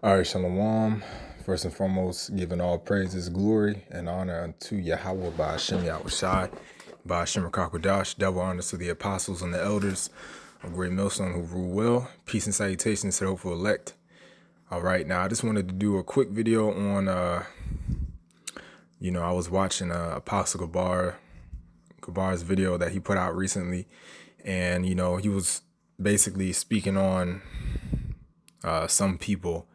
All right, Shalom. First and foremost, giving all praises, glory, and honor unto Yahweh by Hashem Yahushai, by Hashem Rakakwadash, double honors to the apostles and the elders, a great millstone who rule well. Peace and salutations to the hopeful elect. All right, now I just wanted to do a quick video on, I was watching Apostle Gabar's video that he put out recently, and, he was basically speaking on some people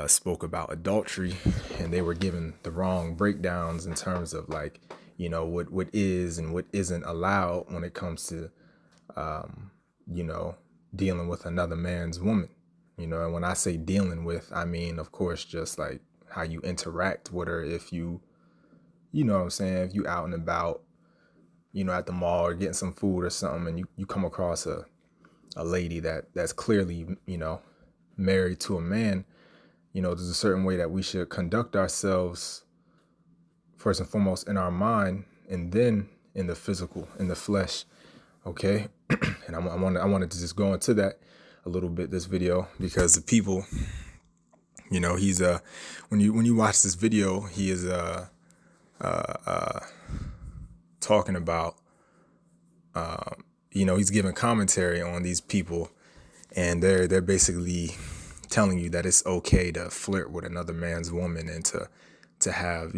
spoke about adultery, and they were given the wrong breakdowns in terms of what is and what isn't allowed when it comes to dealing with another man's woman. And when I say dealing with, I mean, of course, just like how you interact with her. If you know what I'm saying, if you out and about, at the mall or getting some food or something, and you come across a lady that's clearly married to a man, there's a certain way that we should conduct ourselves, first and foremost in our mind, and then in the physical, in the flesh. Okay. And I wanted to just go into that a little bit this video, because the people, he's when you watch this video, he is talking about he's giving commentary on these people, and they're basically telling you that it's okay to flirt with another man's woman and to have,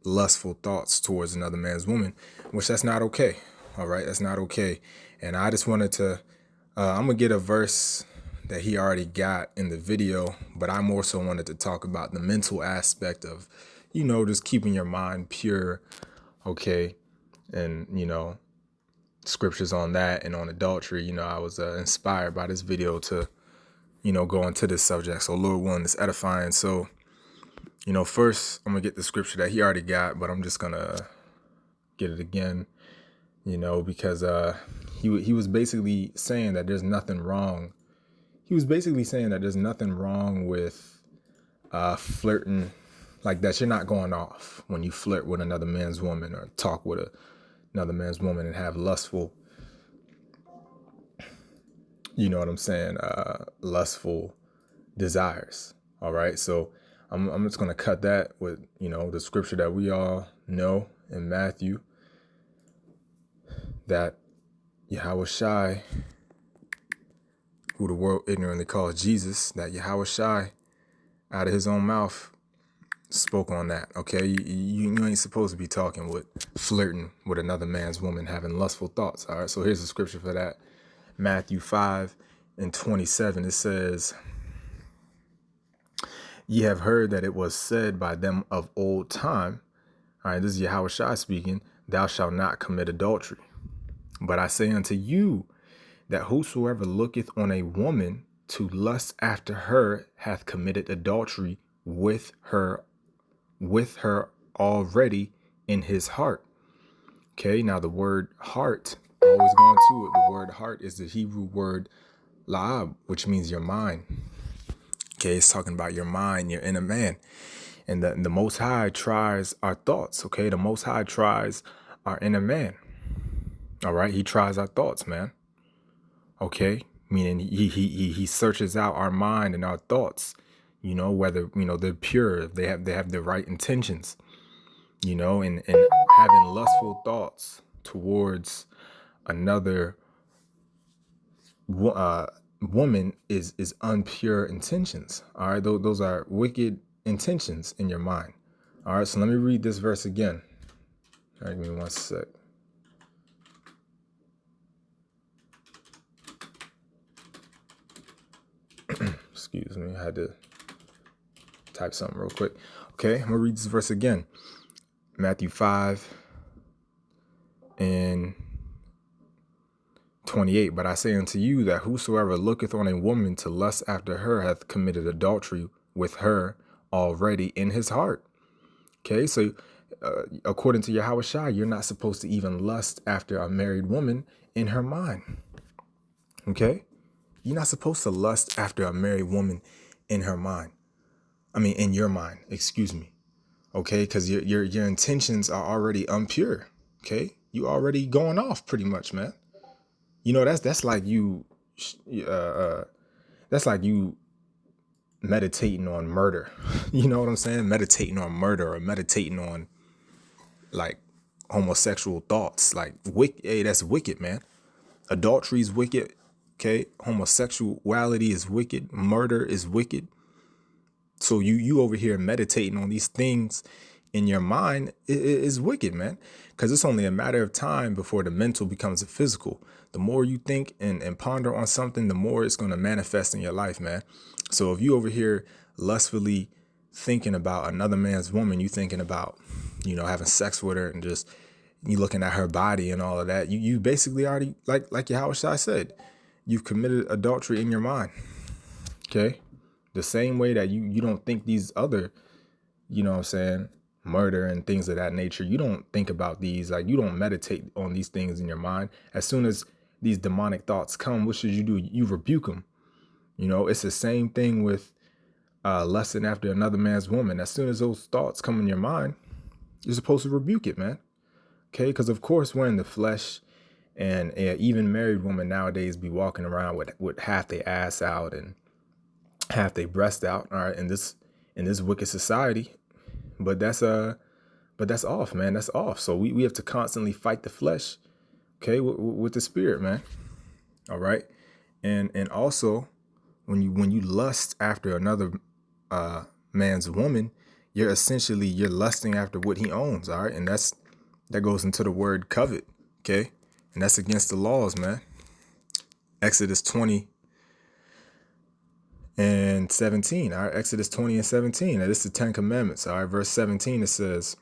lustful thoughts towards another man's woman, which that's not okay. All right. That's not okay. And I just wanted to, I'm going to get a verse that he already got in the video, but I more so wanted to talk about the mental aspect of, just keeping your mind pure. Okay. And, scriptures on that and on adultery. I was inspired by this video to, go into this subject. So Lord willing, it's edifying. So, first I'm gonna get the scripture that he already got, but I'm just gonna get it again, because he was basically saying that there's nothing wrong. He was basically saying that there's nothing wrong with flirting, like that you're not going off when you flirt with another man's woman or talk with another man's woman and have lustful, lustful desires. All right. So I'm just going to cut that with, the scripture that we all know in Matthew, that Yahushai, who the world ignorantly calls Jesus, that Yahushai out of his own mouth spoke on that. Okay. You ain't supposed to be talking with flirting with another man's woman, having lustful thoughts. All right. So here's the scripture for that. Matthew 5:27, it says, "Ye have heard that it was said by them of old time," all right, this is Yahushua speaking, "Thou shalt not commit adultery. But I say unto you that whosoever looketh on a woman to lust after her hath committed adultery with her already in his heart." Okay, now the word heart, always going to it. The word heart is the Hebrew word la'ab, which means your mind. Okay, it's talking about your mind, your inner man. And the Most High tries our thoughts. Okay, the Most High tries our inner man. All right, he tries our thoughts, man. Okay, meaning he searches out our mind and our thoughts. Whether they're pure, they have the right intentions. And having lustful thoughts towards another woman is unpure intentions. All right, those are wicked intentions in your mind. All right, so let me read this verse again. All right, give me one sec. Excuse me, I had to type something real quick. Okay, I'm gonna read this verse again. Matthew 5:28. "But I say unto you that whosoever looketh on a woman to lust after her hath committed adultery with her already in his heart." Okay, so according to Yahushua, you're not supposed to even lust after a married woman in her mind. Okay, you're not supposed to lust after a married woman in her mind. I mean, in your mind, excuse me. Okay, because your intentions are already impure. Okay, you already going off pretty much, man. That's like you, that's like you meditating on murder. You know what I'm saying? Meditating on murder, or meditating on like homosexual thoughts. Like, hey, that's wicked, man. Adultery is wicked. Okay. Homosexuality is wicked. Murder is wicked. So you over here meditating on these things in your mind is wicked, man. Because it's only a matter of time before the mental becomes the physical. The more you think and ponder on something, the more it's going to manifest in your life, man. So if you over here lustfully thinking about another man's woman, you thinking about, having sex with her and just you looking at her body and all of that, you basically already, like Yahweh Shai said, you've committed adultery in your mind. Okay. The same way that you don't think these other, murder and things of that nature, you don't think about these, like you don't meditate on these things in your mind. As soon as these demonic thoughts come, what should you do? You rebuke them. It's the same thing with lusting after another man's woman. As soon as those thoughts come in your mind, you're supposed to rebuke it, man. Okay, because of course we're in the flesh, and even married women nowadays be walking around with half their ass out and half their breast out. All right, in this wicked society, but that's off, man. That's off. So we have to constantly fight the flesh, okay, with the spirit, man. All right, and also when you lust after another man's woman, you're lusting after what he owns. All right, and that goes into the word covet, okay, and that's against the laws, man. Exodus 20 and 17. All right, Exodus 20 and 17. Now, this is the 10 Commandments. All right, verse 17, it says,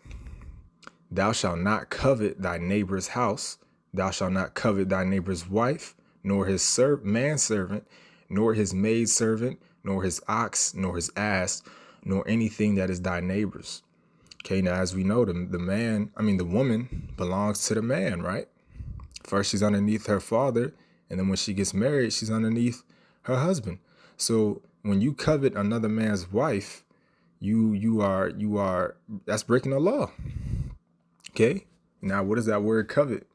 "Thou shalt not covet thy neighbor's house. Thou shalt not covet thy neighbor's wife, nor his manservant, nor his maidservant, nor his ox, nor his ass, nor anything that is thy neighbor's." Okay, now as we know, the woman belongs to the man, right? First, she's underneath her father, and then when she gets married, she's underneath her husband. So when you covet another man's wife, you are that's breaking the law. Okay. Now, what is that word covet?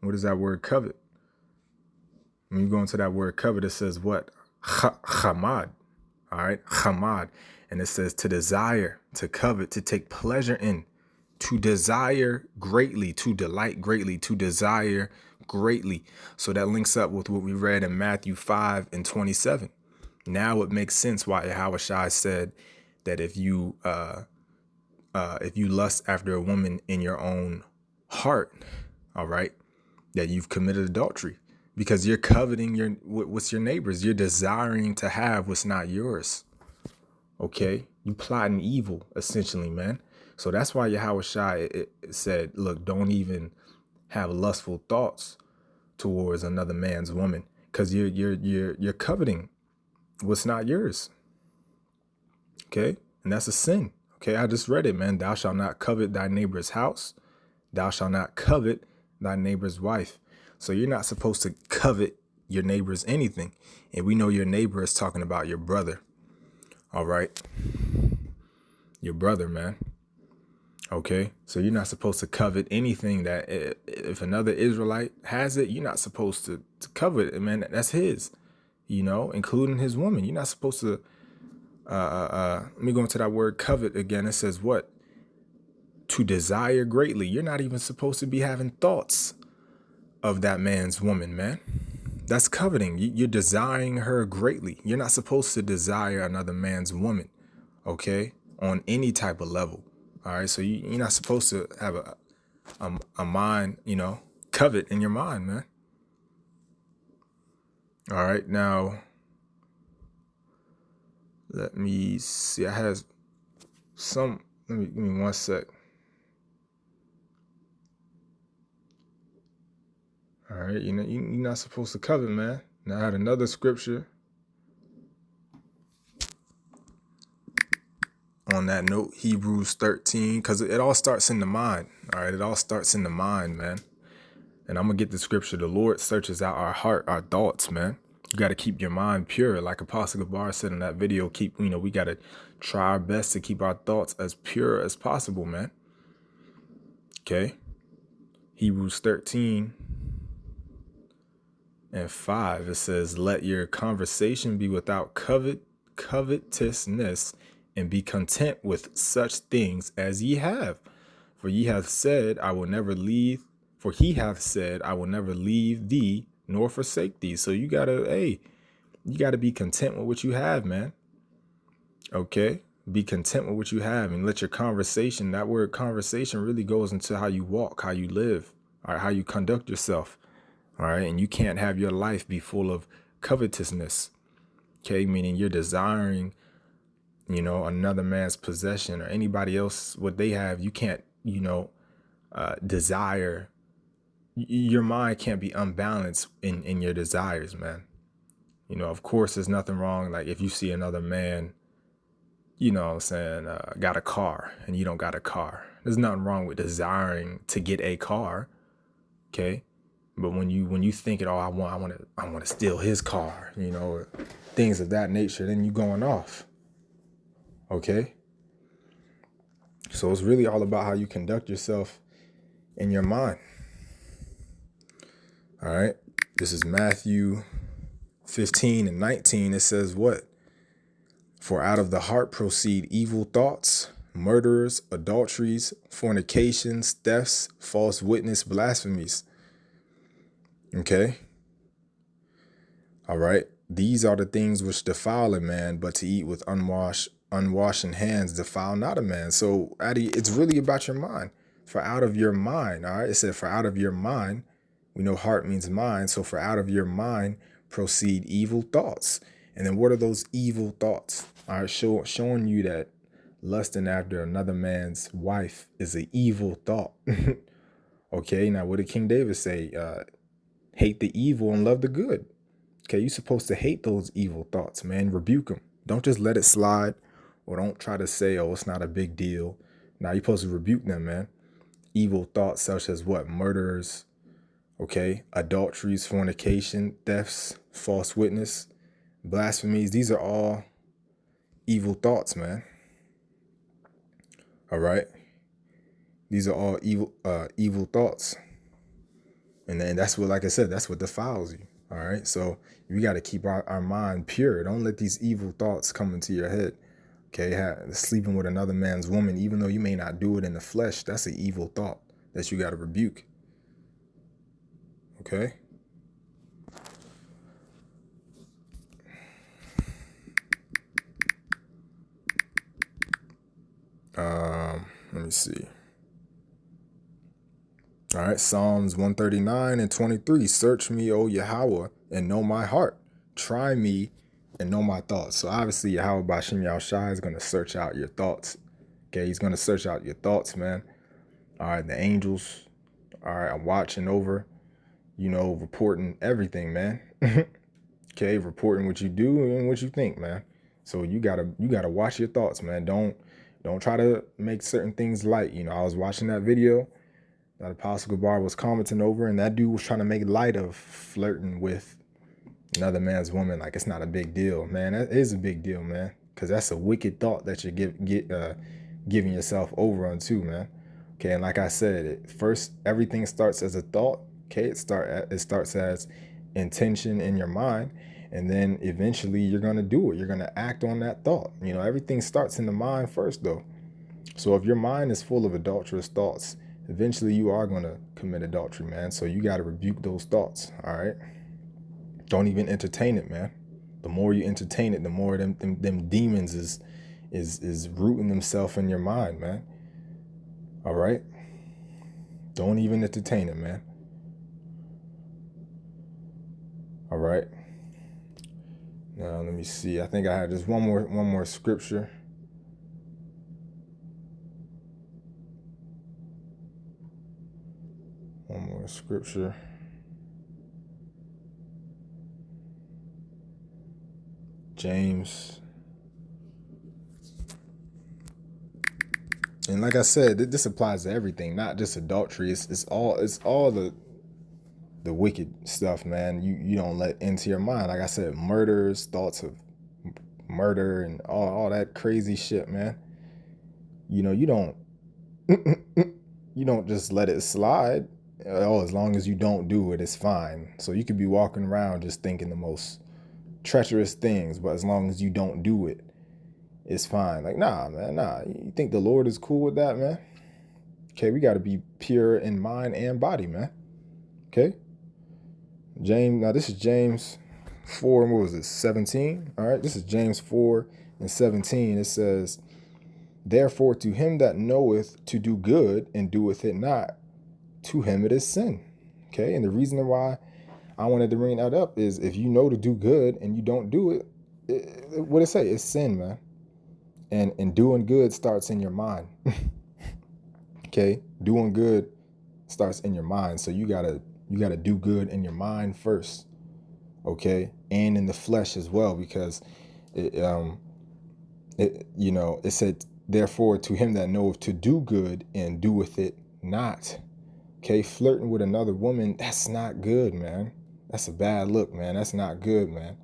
What is that word covet? When you go into that word covet, it says what? Chamad. All right, chamad, and it says to desire, to covet, to take pleasure in, to desire greatly, to delight greatly, to desire greatly. So that links up with what we read in Matthew 5 and 27. Now it makes sense why Yahweh Shai said that if you lust after a woman in your own heart, all right, that you've committed adultery, because you're coveting what's your neighbor's. You're desiring to have what's not yours. Okay, you plotting evil, essentially, man. So that's why Yahweh Shai said, look, don't even have lustful thoughts towards another man's woman, because you're coveting what's not yours. Okay, and that's a sin. Okay, I just read it, man. Thou shalt not covet thy neighbor's house. Thou shalt not covet thy neighbor's wife. So you're not supposed to covet your neighbor's anything. And we know your neighbor is talking about your brother. All right. Your brother, man. Okay. So you're not supposed to covet anything that if another Israelite has it, you're not supposed to covet it, man. That's his, including his woman. You're not supposed to. Let me go into that word covet again. It says what? To desire greatly. You're not even supposed to be having thoughts of that man's woman, man. That's coveting. You're desiring her greatly. You're not supposed to desire another man's woman, okay, on any type of level. All right, so you're not supposed to have a mind, covet in your mind, man. All right, now let me see. I had some. Give me 1 sec. All right, you're not supposed to covet, man. Now I had another scripture on that note, Hebrews 13, because it all starts in the mind. All right, it all starts in the mind, man. And I'm going to get the scripture. The Lord searches out our heart, our thoughts, man. You got to keep your mind pure. Like Apostle Gabar said in that video, we got to try our best to keep our thoughts as pure as possible, man. Okay. Hebrews 13 and 5, it says, let your conversation be without covetousness, and be content with such things as ye have. For ye have said, I will never leave. For he hath said, I will never leave thee nor forsake thee. So you gotta be content with what you have, man. Okay? Be content with what you have, and let your conversation, that word conversation really goes into how you walk, how you live, all right, how you conduct yourself. All right. And you can't have your life be full of covetousness. Okay. Meaning you're desiring, another man's possession or anybody else, what they have. You can't, desire. Your mind can't be unbalanced in your desires, man. Of course, there's nothing wrong. Like if you see another man, what I'm saying, got a car and you don't got a car. There's nothing wrong with desiring to get a car. Okay. But when you think it, I want to steal his car, or things of that nature, then you going off. Okay. So it's really all about how you conduct yourself in your mind. All right. This is Matthew 15:19. It says what? For out of the heart proceed evil thoughts, murderers, adulteries, fornications, thefts, false witness, blasphemies. Okay. All right. These are the things which defile a man, but to eat with unwashed hands defile not a man. So, Addy, it's really about your mind. For out of your mind, all right. It said, for out of your mind, we know heart means mind. So, for out of your mind proceed evil thoughts. And then what are those evil thoughts? All right. Showing you that lusting after another man's wife is an evil thought. Okay. Now, what did King David say? Hate the evil and love the good. Okay, you're supposed to hate those evil thoughts, man. Rebuke them. Don't just let it slide, or don't try to say, oh, it's not a big deal. Now you're supposed to rebuke them, man. Evil thoughts such as what? Murderers, okay? Adulteries, fornication, thefts, false witness, blasphemies. These are all evil thoughts, man. All right? These are all evil thoughts. And then that's what, like I said, that's what defiles you. All right. So we got to keep our mind pure. Don't let these evil thoughts come into your head. Okay. Sleeping with another man's woman, even though you may not do it in the flesh, that's an evil thought that you got to rebuke. Okay. Let me see. All right. Psalms 139:23. Search me, O Yahweh, and know my heart. Try me and know my thoughts. So obviously Yahweh Bashim Yahushai is going to search out your thoughts. Okay. He's going to search out your thoughts, man. All right. The angels, all right, I'm watching over, reporting everything, man. Okay. Reporting what you do and what you think, man. So you gotta watch your thoughts, man. Don't try to make certain things light. I was watching that video that Apostle Gabar was commenting over, and that dude was trying to make light of flirting with another man's woman. Like, it's not a big deal, man. That is a big deal, man, because that's a wicked thought that you're giving yourself over onto, man. Okay, and like I said, first everything starts as a thought. Okay, it starts as intention in your mind, and then eventually you're gonna do it. You're gonna act on that thought. Everything starts in the mind first, though. So if your mind is full of adulterous thoughts, eventually you are gonna commit adultery, man. So you got to rebuke those thoughts. All right. Don't even entertain it, man. The more you entertain it, the more them demons is rooting themselves in your mind, man. All right. Don't even entertain it, man. All right. Now let me see. I think I had just one more scripture. One more scripture. James. And like I said, this applies to everything, not just adultery. It's all the wicked stuff, man. You don't let into your mind. Like I said, murders, thoughts of murder, and all that crazy shit, man. You don't just let it slide. Oh, as long as you don't do it, it's fine. So you could be walking around just thinking the most treacherous things, but as long as you don't do it, it's fine. Like, nah, man, nah. You think the Lord is cool with that, man? Okay, we got to be pure in mind and body, man. Okay. Now this is James 4, what was this, 17? All right, this is James 4 and 17. It says, therefore to him that knoweth to do good and doeth it not, to him it is sin. Okay, and the reason why I wanted to bring that up is if you know to do good and you don't do it, what it say? It's sin, man. And doing good starts in your mind. Okay, doing good starts in your mind. So you gotta do good in your mind first, okay, and in the flesh as well, because it said, therefore to him that knoweth to do good and doeth it not. Okay, flirting with another woman, that's not good, man. That's a bad look, man. That's not good, man.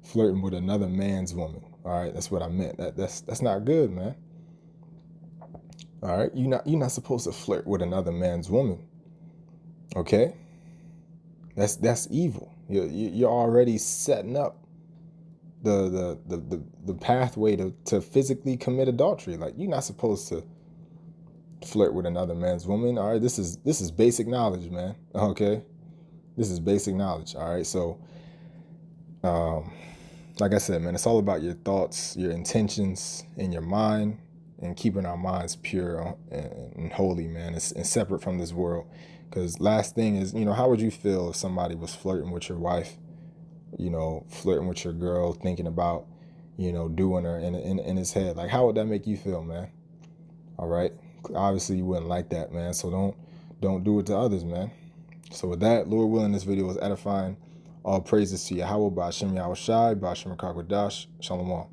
Flirting with another man's woman. All right, that's what I meant. That's not good, man. All right, you're not supposed to flirt with another man's woman. Okay, that's evil. You're already setting up the pathway to physically commit adultery. Like, you're not supposed to flirt with another man's woman. All right, this is basic knowledge, man. Okay, this is basic knowledge. All right, so like I said, man, it's all about your thoughts, your intentions, and your mind, and keeping our minds pure and holy, man, and separate from this world. Because last thing is, how would you feel if somebody was flirting with your wife, flirting with your girl, thinking about, doing her in his head? Like, how would that make you feel, man? All right, obviously you wouldn't like that, man. So don't do it to others, man. So with that, Lord willing, this video was edifying. All praises to Yahweh, Ba'ashem Yahweh Shai, Ba'ashem Rakak Wadash, Shalom.